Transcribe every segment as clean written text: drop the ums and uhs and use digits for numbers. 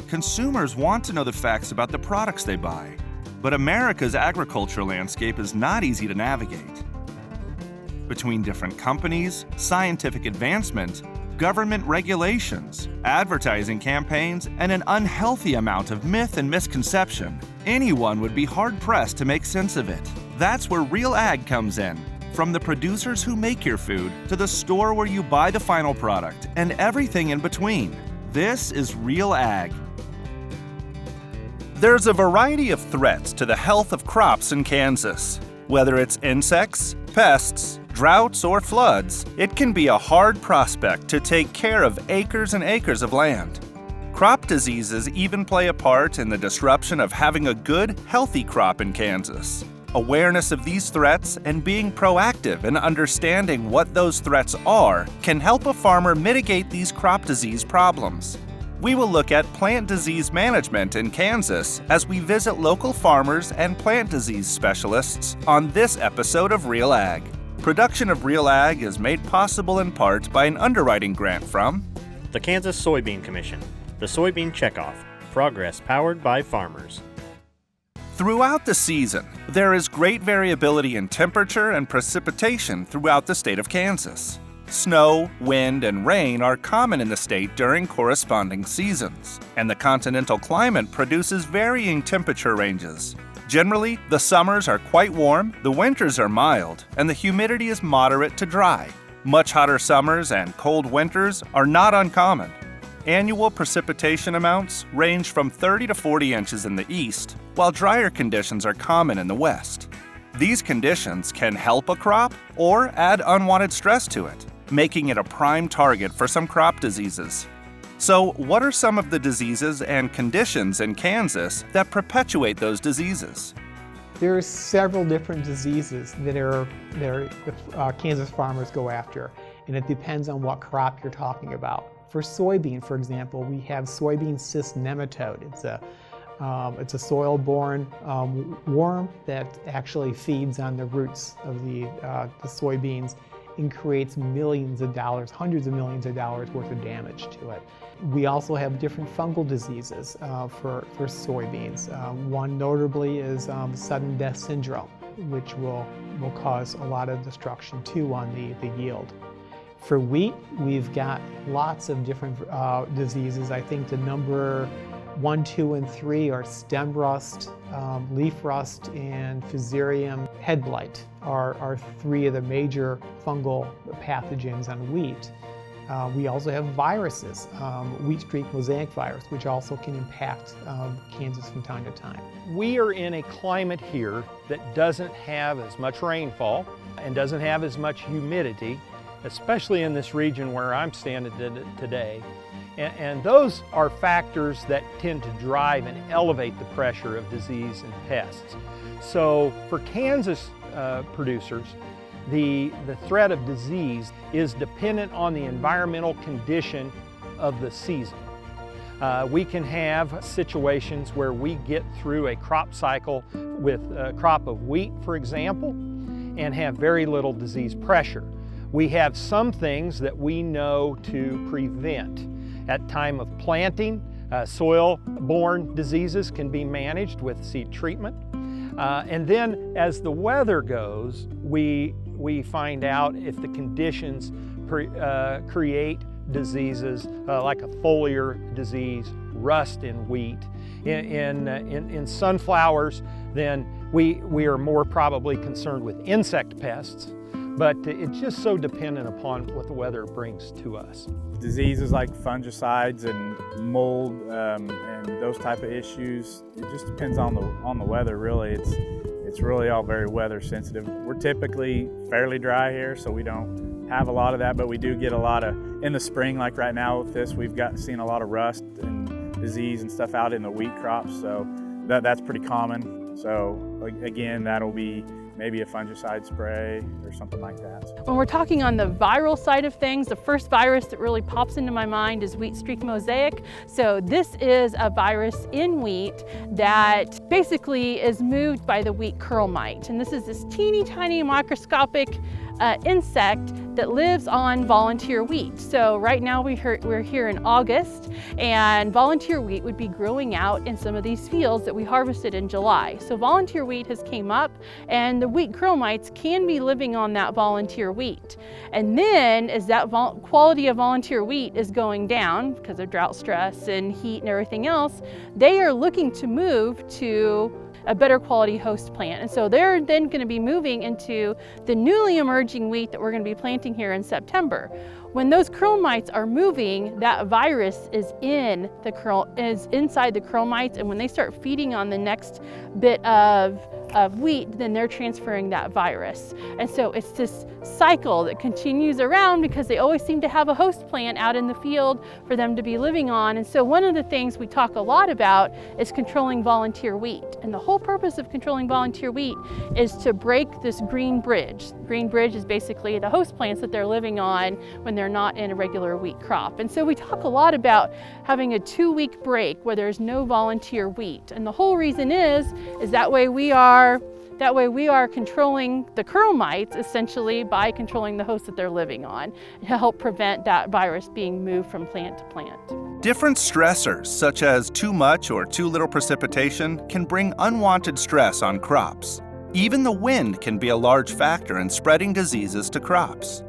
Consumers want to know the facts about the products they buy. But America's agriculture landscape is not easy to navigate. Between different companies, scientific advancement, government regulations, advertising campaigns, and an unhealthy amount of myth and misconception, anyone would be hard-pressed to make sense of it. That's where Real Ag comes in. From the producers who make your food to the store where you buy the final product and everything in between. This is Real Ag. There's a variety of threats to the health of crops in Kansas. Whether it's insects, pests, droughts, or floods, it can be a hard prospect to take care of acres and acres of land. Crop diseases even play a part in the disruption of having a good, healthy crop in Kansas. Awareness of these threats and being proactive in understanding what those threats are can help a farmer mitigate these crop disease problems. We will look at plant disease management in Kansas as we visit local farmers and plant disease specialists on this episode of Real Ag. Production of Real Ag is made possible in part by an underwriting grant from the Kansas Soybean Commission, the Soybean Checkoff, progress powered by farmers. Throughout the season, there is great variability in temperature and precipitation throughout the state of Kansas. Snow, wind, and rain are common in the state during corresponding seasons, and the continental climate produces varying temperature ranges. Generally, the summers are quite warm, the winters are mild, and the humidity is moderate to dry. Much hotter summers and cold winters are not uncommon. Annual precipitation amounts range from 30 to 40 inches in the east, while drier conditions are common in the west. These conditions can help a crop or add unwanted stress to it, making it a prime target for some crop diseases. So, what are some of the diseases and conditions in Kansas that perpetuate those diseases? There are several different diseases that Kansas farmers go after, and it depends on what crop you're talking about. For soybean, for example, we have soybean cyst nematode. It's a soil-borne worm that actually feeds on the roots of the soybeans and creates millions of dollars, hundreds of millions of dollars worth of damage to it. We also have different fungal diseases for soybeans. One notably is sudden death syndrome, which will cause a lot of destruction too on the yield. For wheat, we've got lots of different diseases. I think the number 1, 2, and 3 are stem rust, leaf rust, and Fusarium head blight are 3 of the major fungal pathogens on wheat. We also have viruses, wheat streak mosaic virus, which also can impact Kansas from time to time. We are in a climate here that doesn't have as much rainfall and doesn't have as much humidity, especially in this region where I'm standing today. And those are factors that tend to drive and elevate the pressure of disease and pests. So for Kansas producers, the threat of disease is dependent on the environmental condition of the season. We can have situations where we get through a crop cycle with a crop of wheat, for example, and have very little disease pressure. We have some things that we know to prevent. At time of planting, soil-borne diseases can be managed with seed treatment. And then as the weather goes, we find out if the conditions create diseases like a foliar disease, rust in wheat. In sunflowers, then we are more probably concerned with insect pests, but it's just so dependent upon what the weather brings to us. Diseases like fungicides and mold and those type of issues, it just depends on the weather really. It's really all very weather sensitive. We're typically fairly dry here, so we don't have a lot of that, but we do get a lot of, in the spring like right now with this, we've seen a lot of rust and disease and stuff out in the wheat crops, so that's pretty common. So again, that'll be maybe a fungicide spray or something like that. When we're talking on the viral side of things, the first virus that really pops into my mind is wheat streak mosaic. So this is a virus in wheat that basically is moved by the wheat curl mite. And this is this teeny tiny microscopic insect that lives on volunteer wheat. So right now we're here in August, and volunteer wheat would be growing out in some of these fields that we harvested in July. So volunteer wheat has came up, and the wheat krill mites can be living on that volunteer wheat. And then as that quality of volunteer wheat is going down because of drought stress and heat and everything else, they are looking to move to a better quality host plant. And so they're then going to be moving into the newly emerging wheat that we're going to be planting here in September. When those krill mites are moving, that virus is inside the krill mites, and when they start feeding on the next bit of wheat, then they're transferring that virus. And so it's this cycle that continues around because they always seem to have a host plant out in the field for them to be living on. And so one of the things we talk a lot about is controlling volunteer wheat. And the whole purpose of controlling volunteer wheat is to break this green bridge. Green bridge is basically the host plants that they're living on when they're not in a regular wheat crop. And so we talk a lot about having a 2-week break where there's no volunteer wheat. And the whole reason is that way we are controlling the krill mites essentially by controlling the host that they're living on to help prevent that virus being moved from plant to plant. Different stressors, such as too much or too little precipitation, can bring unwanted stress on crops. Even the wind can be a large factor in spreading diseases to crops.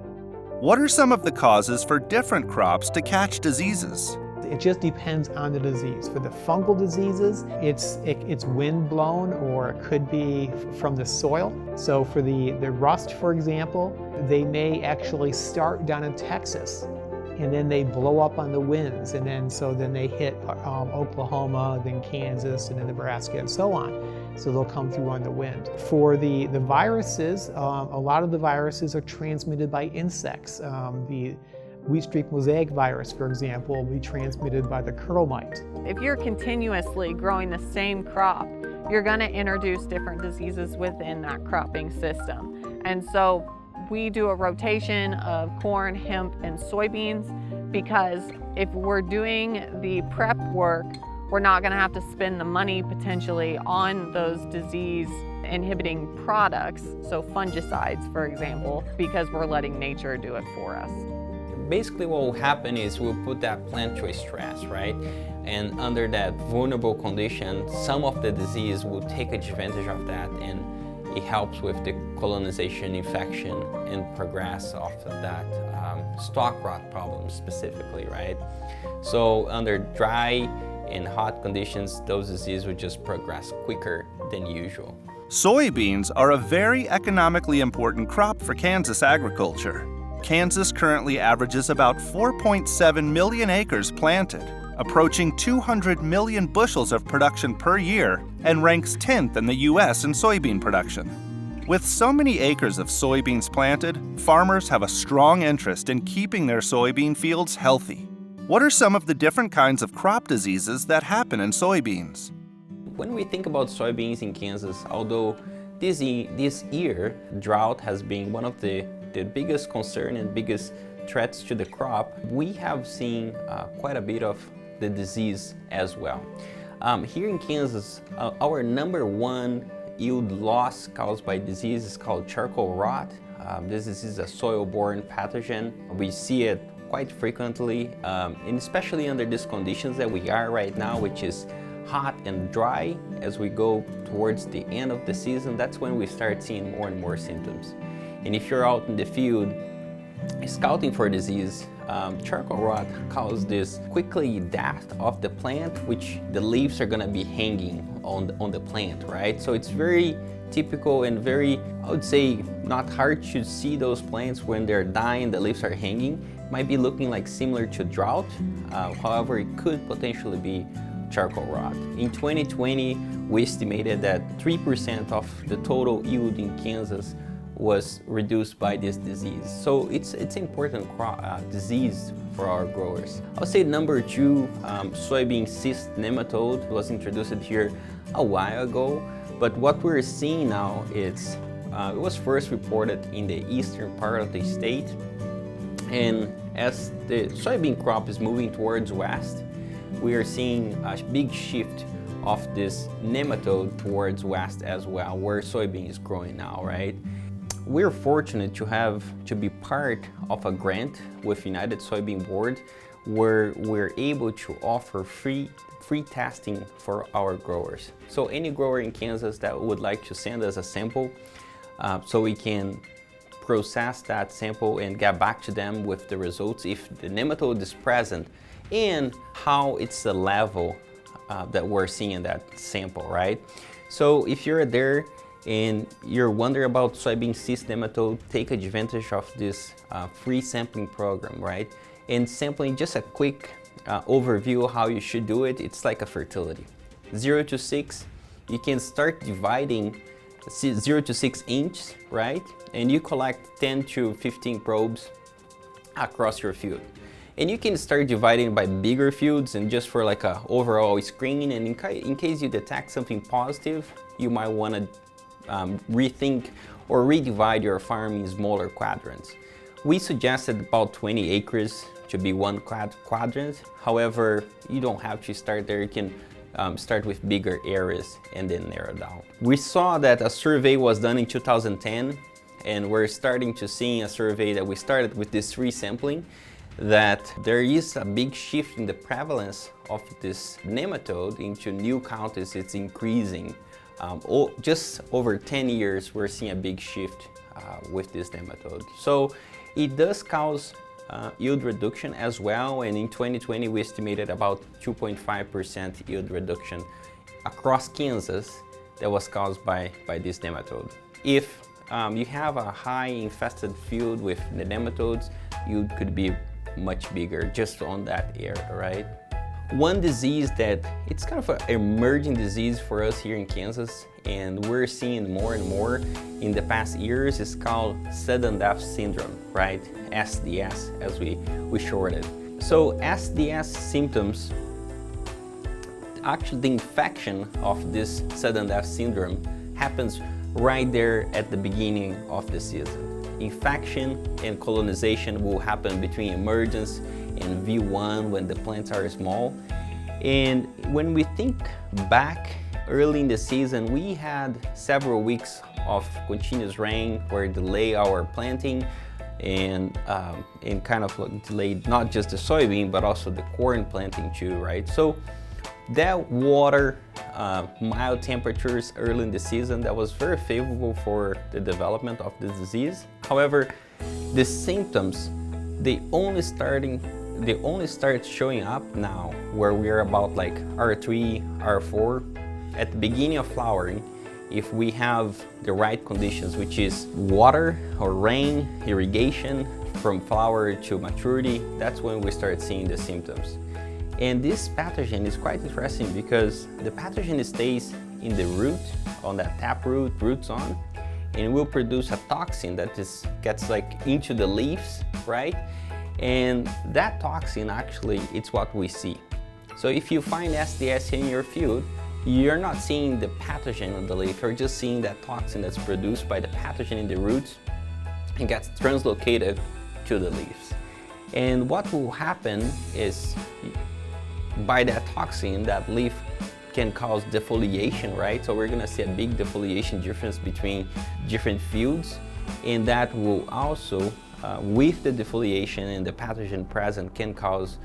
What are some of the causes for different crops to catch diseases? It just depends on the disease. For the fungal diseases, it's wind blown, or it could be from the soil. So for the rust, for example, they may actually start down in Texas, and then they blow up on the winds, and then they hit Oklahoma, then Kansas, and then Nebraska, and so on. So they'll come through on the wind. For the viruses, a lot of the viruses are transmitted by insects. The wheat streak mosaic virus, for example, will be transmitted by the krill mite. If you're continuously growing the same crop, you're going to introduce different diseases within that cropping system. And so we do a rotation of corn, hemp, and soybeans, because if we're doing the prep work, we're not going to have to spend the money potentially on those disease-inhibiting products, so fungicides, for example, because we're letting nature do it for us. Basically what will happen is we'll put that plant to stress, right? And under that vulnerable condition, some of the disease will take advantage of that, and it helps with the colonization, infection, and progress of that stalk rot problem specifically, right? So under dry and hot conditions, those diseases will just progress quicker than usual. Soybeans are a very economically important crop for Kansas agriculture. Kansas currently averages about 4.7 million acres planted, approaching 200 million bushels of production per year, and ranks 10th in the U.S. in soybean production. With so many acres of soybeans planted, farmers have a strong interest in keeping their soybean fields healthy. What are some of the different kinds of crop diseases that happen in soybeans? When we think about soybeans in Kansas, although this year drought has been one of the biggest concern and biggest threats to the crop, we have seen quite a bit of the disease as well. Here in Kansas, our number one yield loss caused by disease is called charcoal rot. This is a soil-borne pathogen. We see it quite frequently, and especially under these conditions that we are right now, which is hot and dry. As we go towards the end of the season, that's when we start seeing more and more symptoms. And if you're out in the field scouting for disease, charcoal rot causes this quickly death of the plant, which the leaves are going to be hanging on the plant, right? So it's very typical and very, I would say, not hard to see those plants when they're dying, the leaves are hanging. Might be looking like similar to drought, however, it could potentially be charcoal rot. In 2020, we estimated that 3% of the total yield in Kansas was reduced by this disease. So it's important disease for our growers. I would say number two, soybean cyst nematode was introduced here a while ago, but what we're seeing now is it was first reported in the eastern part of the state, and as the soybean crop is moving towards west, we are seeing a big shift of this nematode towards west as well, where soybean is growing now, right? we're fortunate to be part of a grant with United Soybean Board, where we're able to offer free testing for our growers. So any grower in Kansas that would like to send us a sample, so we can process that sample and get back to them with the results if the nematode is present and how it's the level that we're seeing in that sample, right? So if you're there and you're wondering about soybean cyst nematode, take advantage of this free sampling program, right? And sampling, just a quick overview of how you should do it. It's like a fertility. 0 to 6, you can start dividing 0 to 6 inches, right? And you collect 10 to 15 probes across your field. And you can start dividing by bigger fields and just for like a overall screen. And in case you detect something positive, you might want to rethink or redivide your farm in smaller quadrants. We suggested about 20 acres to be one quadrant. However, you don't have to start there. You can start with bigger areas and then narrow down. We saw that a survey was done in 2010, and we're starting to see a survey that we started with this resampling, that there is a big shift in the prevalence of this nematode into new counties. It's increasing. Just over 10 years, we're seeing a big shift with this nematode. So it does cause yield reduction as well, and in 2020 we estimated about 2.5% yield reduction across Kansas that was caused by this nematode. If you have a high infested field with the nematodes, yield could be much bigger just on that area, right? One disease that it's kind of an emerging disease for us here in Kansas, and we're seeing more and more in the past years, is called sudden death syndrome, right? SDS, as we short it. So SDS symptoms, actually the infection of this sudden death syndrome happens right there at the beginning of the season. Infection and colonization will happen between emergence and V1 when the plants are small. And when we think back early in the season, we had several weeks of continuous rain where it delayed our planting and kind of delayed not just the soybean but also the corn planting too, right? So that water, mild temperatures early in the season, that was very favorable for the development of the disease. However, the symptoms, they only start showing up now where we're about like R3, R4. At the beginning of flowering, if we have the right conditions, which is water or rain, irrigation from flower to maturity, that's when we start seeing the symptoms. And this pathogen is quite interesting because the pathogen stays in the root, on that taproot, root zone, and will produce a toxin that gets like into the leaves, right? And that toxin actually, it's what we see. So if you find SDS in your field, you're not seeing the pathogen on the leaf, you're just seeing that toxin that's produced by the pathogen in the roots and gets translocated to the leaves. And what will happen is, by that toxin, that leaf can cause defoliation, right? So we're gonna see a big defoliation difference between different fields, and that will also, with the defoliation and the pathogen present, can cause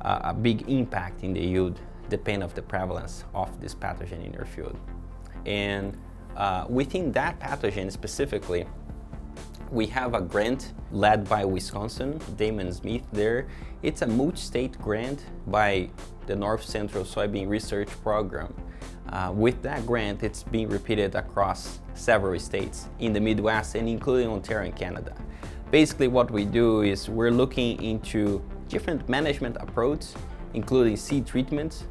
a big impact in the yield, depending on the prevalence of this pathogen in your field. And within that pathogen specifically, we have a grant led by Wisconsin, Damon Smith there. It's a multi-state grant by the North Central Soybean Research Program. With that grant, it's being repeated across several states in the Midwest and including Ontario and Canada. Basically what we do is we're looking into different management approaches, including seed treatments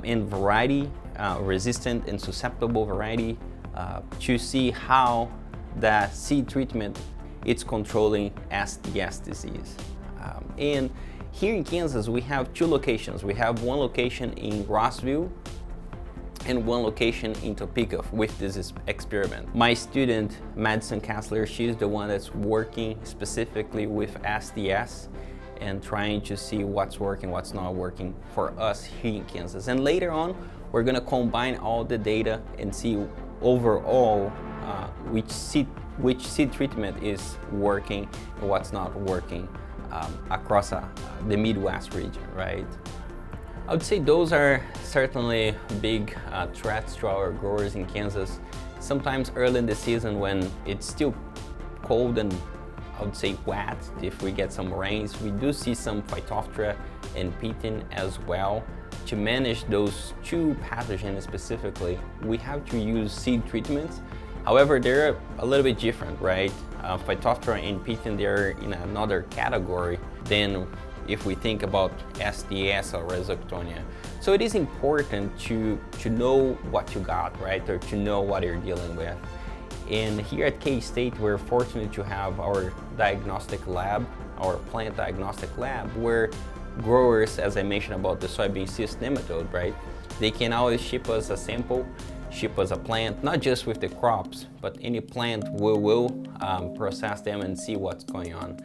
and variety, resistant and susceptible variety, to see how that seed treatment it's controlling SDS disease. And here in Kansas, we have two locations. We have one location in Rossville and one location in Topeka with this experiment. My student, Madison Kessler, she's the one that's working specifically with SDS and trying to see what's working, what's not working for us here in Kansas. And later on, we're gonna combine all the data and see overall which seed treatment is working and what's not working across the Midwest region, right? I would say those are certainly big threats to our growers in Kansas. Sometimes early in the season when it's still cold and I would say wet, if we get some rains, we do see some Phytophthora and Piton as well. To manage those two pathogens specifically, we have to use seed treatments. However, they're a little bit different, right? Phytophthora and Piton, they're in another category than if we think about SDS or Rhizoctonia. So it is important to know what you got, right? Or to know what you're dealing with. And here at K-State, we're fortunate to have our diagnostic lab, our plant diagnostic lab, where growers, as I mentioned about the soybean cyst nematode, right? They can always ship us a sample, ship us a plant, not just with the crops, but any plant we will process them and see what's going on.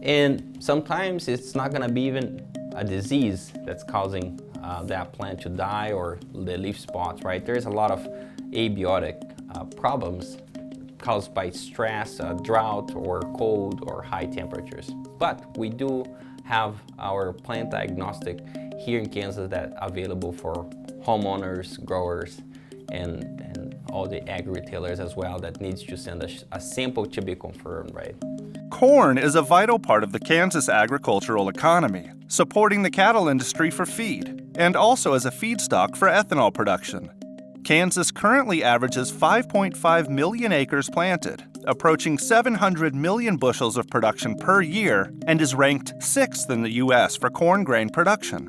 And sometimes it's not gonna be even a disease that's causing that plant to die or the leaf spots, right? There's a lot of abiotic problems caused by stress, drought, or cold, or high temperatures. But we do have our plant diagnostic here in Kansas that available for homeowners, growers, and all the agri-retailers as well that needs to send a sample to be confirmed, right? Corn is a vital part of the Kansas agricultural economy, supporting the cattle industry for feed, and also as a feedstock for ethanol production. Kansas currently averages 5.5 million acres planted, approaching 700 million bushels of production per year, and is ranked 6th in the U.S. for corn grain production.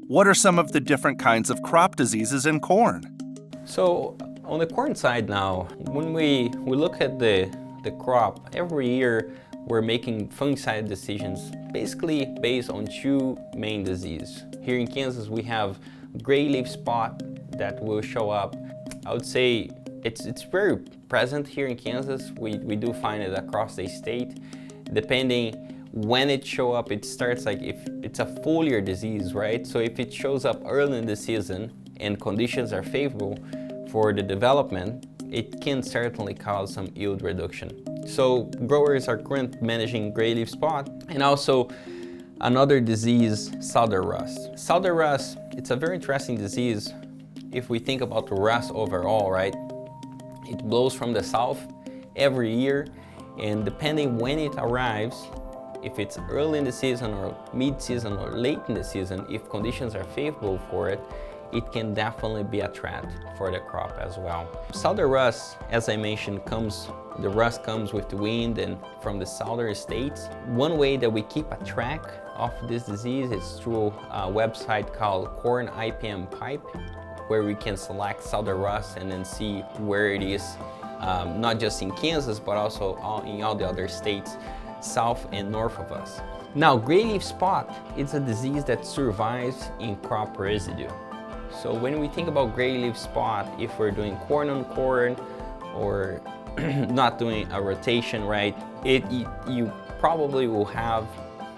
What are some of the different kinds of crop diseases in corn? So on the corn side now, when we look at the crop, every year we're making fungicide decisions basically based on two main diseases. Here in Kansas we have gray leaf spot that will show up. I would say it's very present here in Kansas. We do find it across the state. Depending when it show up, it starts like if it's a foliar disease, right? So if it shows up early in the season and conditions are favorable for the development, it can certainly cause some yield reduction. So growers are currently managing gray leaf spot and also another disease, southern rust. Southern rust, it's a very interesting disease. If we think about the rust overall, right? It blows from the south every year, and depending when it arrives, if it's early in the season or mid-season or late in the season, if conditions are favorable for it, it can definitely be a threat for the crop as well. Southern rust, as I mentioned, the rust comes with the wind and from the southern states. One way that we keep a track of this disease is through a website called Corn IPM Pipe, where we can select southern rust and then see where it is, not just in Kansas, but also in all the other states south and north of us. Now, gray leaf spot, it's a disease that survives in crop residue. So when we think about gray leaf spot, if we're doing corn on corn or not doing a rotation, right, you probably will have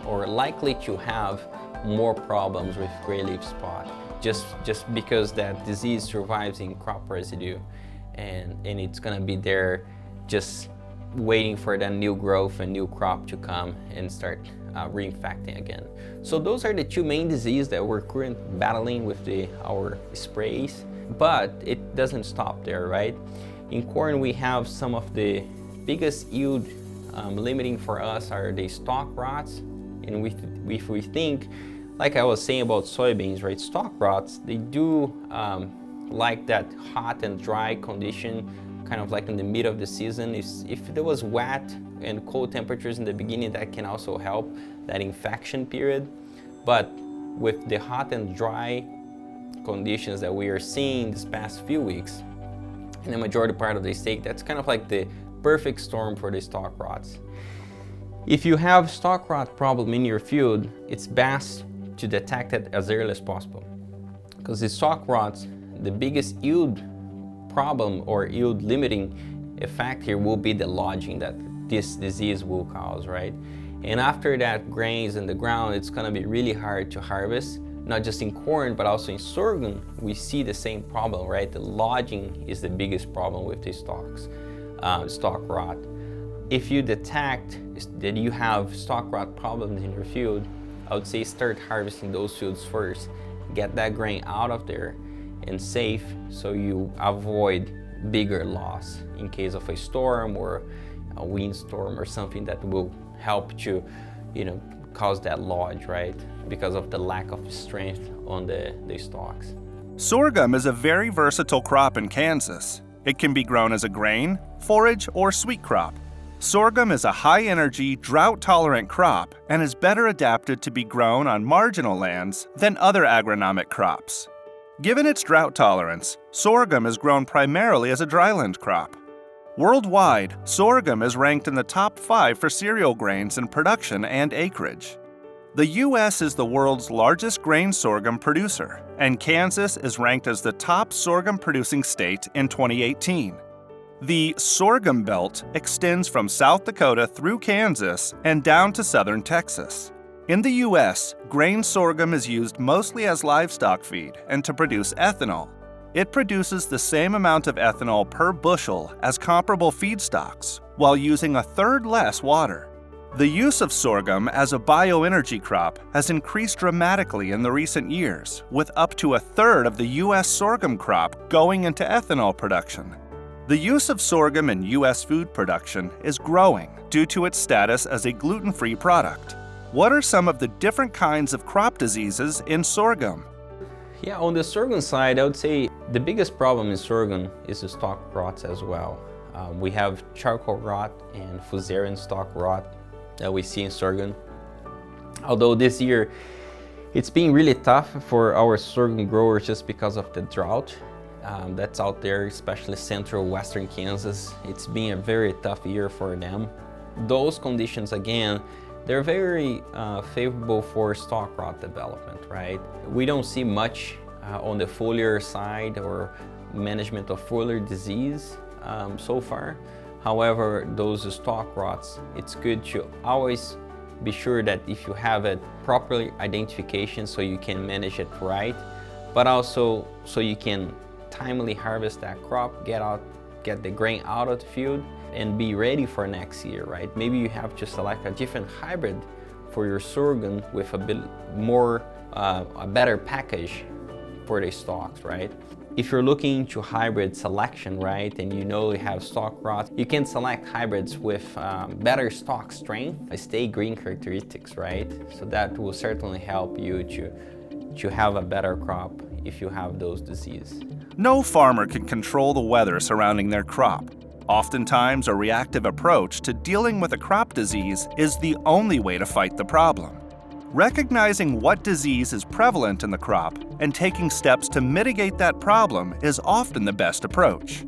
or likely to have more problems with gray leaf spot. Just because that disease survives in crop residue and it's gonna be there just waiting for that new growth and new crop to come and start reinfecting again. So those are the two main diseases that we're currently battling with our sprays, but it doesn't stop there, right? In corn we have some of the biggest yield limiting for us are the stalk rots, and if we think, like I was saying about soybeans, right? Stalk rots, they do like that hot and dry condition, kind of like in the middle of the season. If there was wet and cold temperatures in the beginning, that can also help that infection period. But with the hot and dry conditions that we are seeing this past few weeks in the majority part of the state, that's kind of like the perfect storm for the stalk rots. If you have stalk rot problem in your field, it's best to detect it as early as possible, because the stalk rots, the biggest yield problem or yield limiting effect here will be the lodging that this disease will cause, right? And after that grains in the ground, it's gonna be really hard to harvest, not just in corn, but also in sorghum. We see the same problem, right? The lodging is the biggest problem with these stalks. stalk rot. If you detect that you have stalk rot problems in your field, I would say start harvesting those fields first. Get that grain out of there and safe so you avoid bigger loss in case of a storm or a windstorm or something that will help to, cause that lodge, right? Because of the lack of strength on the stalks. Sorghum is a very versatile crop in Kansas. It can be grown as a grain, forage, or sweet crop. Sorghum is a high-energy, drought-tolerant crop and is better adapted to be grown on marginal lands than other agronomic crops. Given its drought tolerance, sorghum is grown primarily as a dryland crop. Worldwide, sorghum is ranked in the top 5 for cereal grains in production and acreage. The U.S. is the world's largest grain sorghum producer, and Kansas is ranked as the top sorghum-producing state in 2018. The Sorghum Belt extends from South Dakota through Kansas and down to southern Texas. In the U.S., grain sorghum is used mostly as livestock feed and to produce ethanol. It produces the same amount of ethanol per bushel as comparable feedstocks, while using a third less water. The use of sorghum as a bioenergy crop has increased dramatically in the recent years, with up to a third of the U.S. sorghum crop going into ethanol production. The use of sorghum in U.S. food production is growing due to its status as a gluten-free product. What are some of the different kinds of crop diseases in sorghum? Yeah, on the sorghum side, I would say the biggest problem in sorghum is the stalk rots as well. We have charcoal rot and fusarium stalk rot that we see in sorghum. Although this year, it's been really tough for our sorghum growers just because of the drought that's out there, especially central western Kansas. It's been a very tough year for them. Those conditions, again, they're very favorable for stalk rot development, right? We don't see much on the foliar side or management of foliar disease so far. However, those stalk rots, it's good to always be sure that if you have it properly identification so you can manage it right, but also so you can timely harvest that crop, get the grain out of the field and be ready for next year, right? Maybe you have to select a different hybrid for your sorghum with a bit more, a better package for the stalks, right? If you're looking into hybrid selection, right, and you have stalk rot, you can select hybrids with better stalk strength, stay green characteristics, right? So that will certainly help you to have a better crop if you have those diseases. No farmer can control the weather surrounding their crop. Oftentimes, a reactive approach to dealing with a crop disease is the only way to fight the problem. Recognizing what disease is prevalent in the crop and taking steps to mitigate that problem is often the best approach.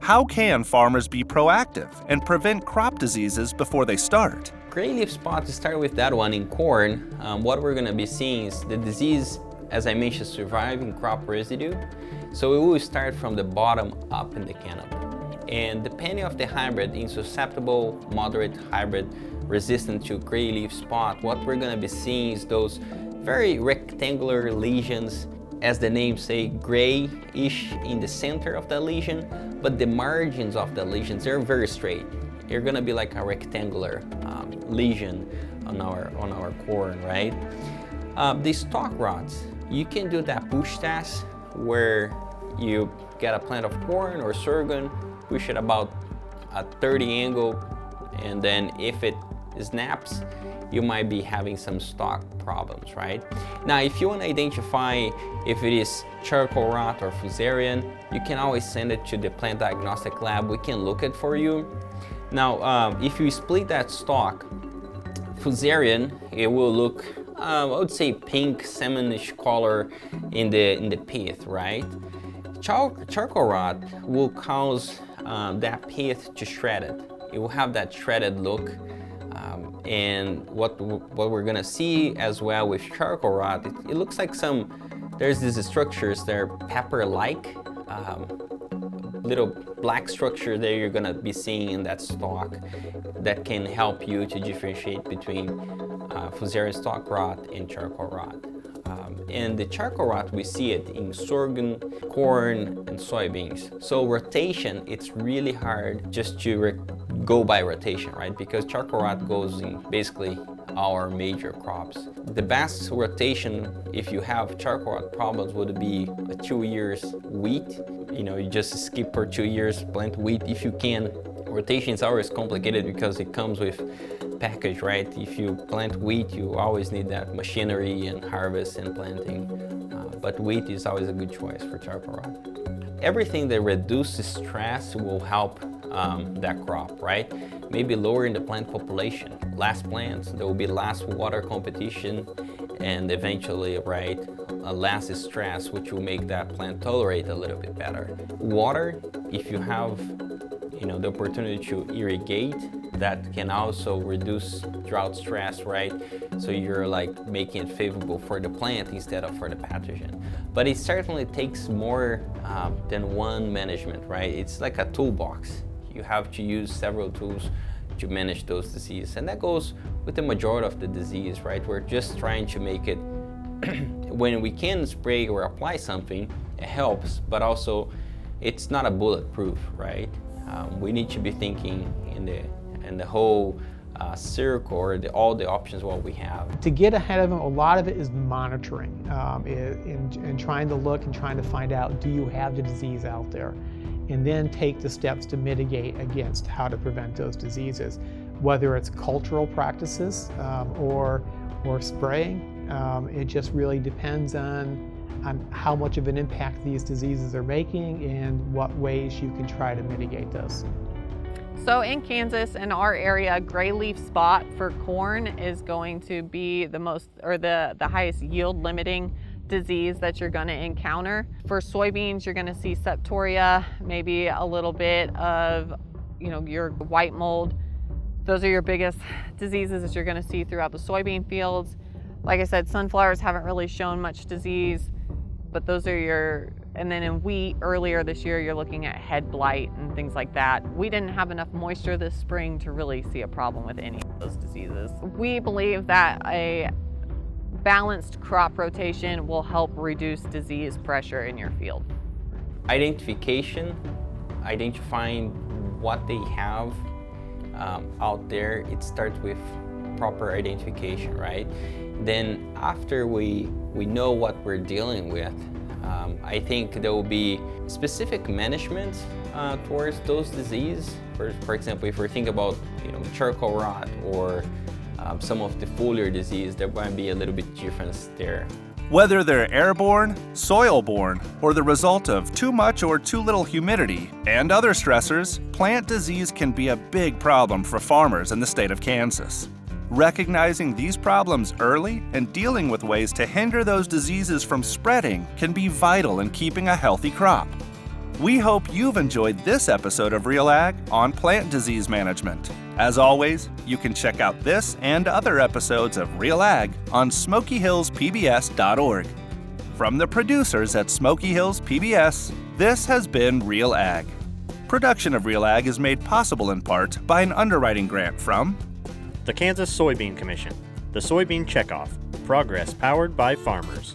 How can farmers be proactive and prevent crop diseases before they start? Gray leaf spot, to start with that one in corn, what we're going to be seeing is the disease, as I mentioned, surviving crop residue. So it will start from the bottom up in the canopy. And depending on the hybrid, in susceptible, moderate hybrid, resistant to gray leaf spot, what we're going to be seeing is those very rectangular lesions, as the name say, grayish in the center of the lesion, but the margins of the lesions, they're very straight. They're going to be like a rectangular lesion on our corn, right? The stalk rots, you can do that push test where you get a plant of corn or sorghum, push it about a 30 angle, and then if it snaps, you might be having some stalk problems, right? Now, if you want to identify if it is charcoal rot or fusarium, you can always send it to the plant diagnostic lab. We can look it for you. Now, if you split that stalk, fusarium, it will look, I would say, pink, salmonish color in the pith, right? Charcoal rot will cause that pith to shred it. It will have that shredded look. And what we're gonna see as well with charcoal rot, it looks like there's these structures that are pepper-like, little black structure that you're gonna be seeing in that stalk that can help you to differentiate between fusarium stalk rot and charcoal rot. And the charcoal rot, we see it in sorghum, corn, and soybeans. So rotation, it's really hard just to go by rotation, right? Because charcoal rot goes in basically our major crops. The best rotation, if you have charcoal rot problems, would be a 2 years wheat. You know, you just skip for 2 years, plant wheat if you can. Rotation is always complicated because it comes with package, right? If you plant wheat, you always need that machinery and harvest and planting. But wheat is always a good choice for charcoal rot. Everything that reduces stress will help that crop, right? Maybe lowering the plant population. Less plants, there will be less water competition, and eventually, right, less stress, which will make that plant tolerate a little bit better. Water, if you have the opportunity to irrigate, that can also reduce drought stress, right? So you're like making it favorable for the plant instead of for the pathogen. But it certainly takes more than one management, right? It's like a toolbox. You have to use several tools to manage those diseases. And that goes with the majority of the disease, right? We're just trying to make it, when we can spray or apply something, it helps, but also it's not a bulletproof, right? We need to be thinking in the whole circle, or all the options what we have. To get ahead of them, a lot of it is monitoring and trying to look and trying to find out, do you have the disease out there? And then take the steps to mitigate against how to prevent those diseases, whether it's cultural practices or spraying. It just really depends on how much of an impact these diseases are making and what ways you can try to mitigate those. So in Kansas, in our area, gray leaf spot for corn is going to be the highest yield limiting disease that you're going to encounter. For soybeans, you're going to see septoria, maybe a little bit of your white mold. Those are your biggest diseases that you're going to see throughout the soybean fields. Like I said, sunflowers haven't really shown much disease, but those are and then in wheat earlier this year, you're looking at head blight and things like that. We didn't have enough moisture this spring to really see a problem with any of those diseases. We believe that a balanced crop rotation will help reduce disease pressure in your field. Identifying what they have out there, it starts with proper identification, right? Then after we know what we're dealing with, I think there will be specific management towards those diseases. For example, if we think about charcoal rot or some of the foliar disease, there might be a little bit difference there. Whether they're airborne, soil-borne, or the result of too much or too little humidity and other stressors, plant disease can be a big problem for farmers in the state of Kansas. Recognizing these problems early and dealing with ways to hinder those diseases from spreading can be vital in keeping a healthy crop. We hope you've enjoyed this episode of Real Ag on plant disease management. As always, you can check out this and other episodes of Real Ag on SmokyHillsPBS.org. From the producers at Smoky Hills PBS, this has been Real Ag. Production of Real Ag is made possible in part by an underwriting grant from the Kansas Soybean Commission, the Soybean Checkoff, progress powered by farmers.